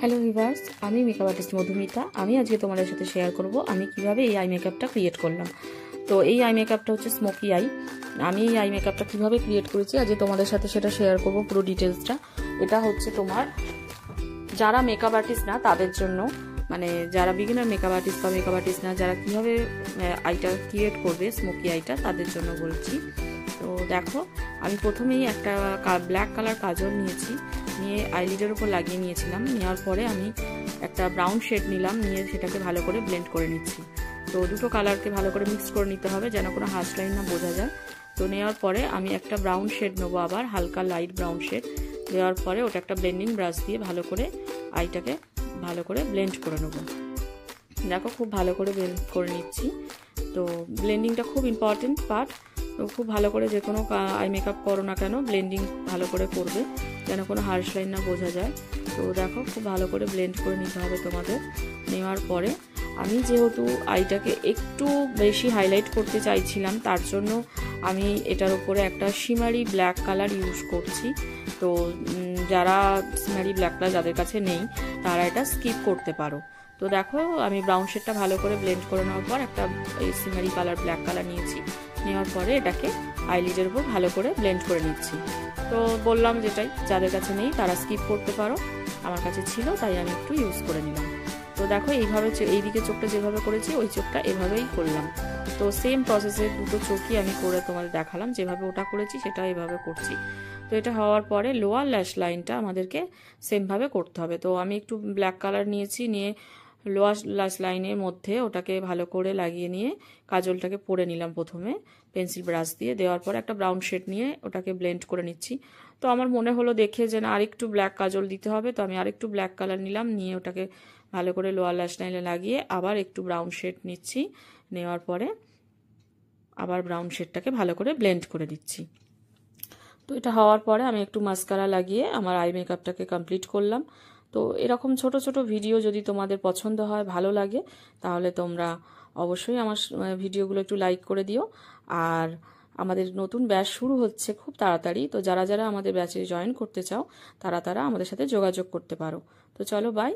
Hello viewers, আমি makeup artist Madhumita. আমি আজকে তোমাদের সাথে শেয়ার করব আমি কিভাবে এই আই মেকআপটা ক্রিয়েট করলাম। তো এই আই মেকআপটা হচ্ছে স্মোকি আই। আমি এই আই মেকআপটা কিভাবে ক্রিয়েট করেছি আজকে তোমাদের সাথে সেটা শেয়ার করব, পুরো ডিটেলসটা। এটা হচ্ছে তোমার যারা মেকআপ আর্টিস্ট না তাদের জন্য, মানে যারা বিগিনার মেকআপ আর্টিস্ট বা মেকআপ আর্টিস্ট না, যারা কিভাবে আইটা ক্রিয়েট করবে স্মোকি আইটা, তাদের জন্য বলছি। তো দেখো, আমি প্রথমেই একটা ব্ল্যাক কালার কাজল নিয়েছি, নিয়ে আইলিডের উপর লাগিয়ে নিয়েছিলাম। নেওয়ার পরে আমি একটা ব্রাউন শেড নিলাম, নিয়ে সেটাকে ভালো করে ব্লেন্ড করে নিচ্ছি। তো দুটো কালারকে ভালো করে মিক্স করে নিতে হবে যেন কোনো হার্শ লাইন না বোঝা যায়। তো নেওয়ার পরে আমি একটা ব্রাউন শেড নেবো, আবার হালকা লাইট ব্রাউন শেড। দেওয়ার পরে ওটা একটা ব্লেন্ডিং ব্রাশ দিয়ে ভালো করে আইটাকে ভালো করে ব্লেন্ড করে নেবো। দেখো, খুব ভালো করে ব্লেন্ড করে নিচ্ছি। তো ব্লেন্ডিংটা খুব ইম্পর্টেন্ট পার্ট। তো খুব ভালো করে যে কোনো আই মেকআপ করো না কেন, ব্লেন্ডিং ভালো করে করবে যেন কোনো হার্শ লাইন না বোঝা যায়। তো দেখো, খুব ভালো করে ব্লেন্ড করে নিতে হবে তোমাদের। নেওয়ার পরে আমি যেহেতু আইটাকে একটু বেশি হাইলাইট করতে চাইছিলাম, তার জন্য আমি এটার উপরে একটা শিমারি ব্ল্যাক কালার ইউজ করছি। তো যারা শিমারি ব্ল্যাক কালার যাদের কাছে নেই তারা এটা স্কিপ করতে পারো। তো দেখো, আমি ব্রাউন শেডটা ভালো করে ব্লেন্ড করে নেওয়ার পর একটা শিমারি কালার ব্ল্যাক কালার নিয়েছি। নেওয়ার পরে এটাকে আইলিডের উপর ভালো করে ব্লেন্ড করে নিচ্ছি। তো বললাম যেটাই, যাদের কাছে নেই তারা স্কিপ করতে পারো, আমার কাছে ছিল তাই আমি একটু ইউজ করে নিলাম। তো দেখো, এইভাবে এইদিকে চোখটা যেভাবে করেছি ওই চোখটা এভাবেই করলাম। তো সেম প্রসেসে দুটো চোখই আমি করে তোমাদের দেখালাম, যেভাবে ওটা করেছি সেটা এভাবে করছি। তো এটা হওয়ার পরে লোয়ার ল্যাশ লাইনটা আমাদেরকে সেমভাবে করতে হবে। তো আমি একটু ব্ল্যাক কালার নিয়েছি, নিয়ে লোয়ার ল্যাশ লাইনের মধ্যে ওটাকে ভালো করে লাগিয়ে নিয়ে কাজলটাকে পরে নিলাম প্রথমে পেন্সিল ব্রাশ দিয়ে। দেওয়ার পর একটা ব্রাউন শেড নিয়ে ওটাকে ব্লেন্ড করে নিচ্ছি। তো আমার মনে হলো দেখে যে না, আরেকটু ব্ল্যাক কাজল দিতে হবে, তো আমি আরেকটু ব্ল্যাক কালার নিলাম, নিয়ে ওটাকে ভালো করে লোয়ার ল্যাশ লাইনে লাগিয়ে আবার একটু ব্রাউন শেড নিচ্ছি। নেওয়ার পরে আবার ব্রাউন শেডটাকে ভালো করে ব্লেন্ড করে দিচ্ছি। তো এটা হওয়ার পরে আমি একটু মাস্কারা লাগিয়ে আমার আই মেকআপটাকে কমপ্লিট করলাম। তো এরকম ছোট ছোট ভিডিও যদি তোমাদের পছন্দ হয়, ভালো লাগে, তাহলে তোমরা অবশ্যই আমার ভিডিওগুলো একটু লাইক করে দিও। আর আমাদের নতুন ব্যাচ শুরু হচ্ছে খুব তাড়াতাড়ি। তো যারা যারা আমাদের ব্যাচে জয়েন করতে চাও তারা আমাদের সাথে যোগাযোগ করতে পারো। তো চলো, বাই।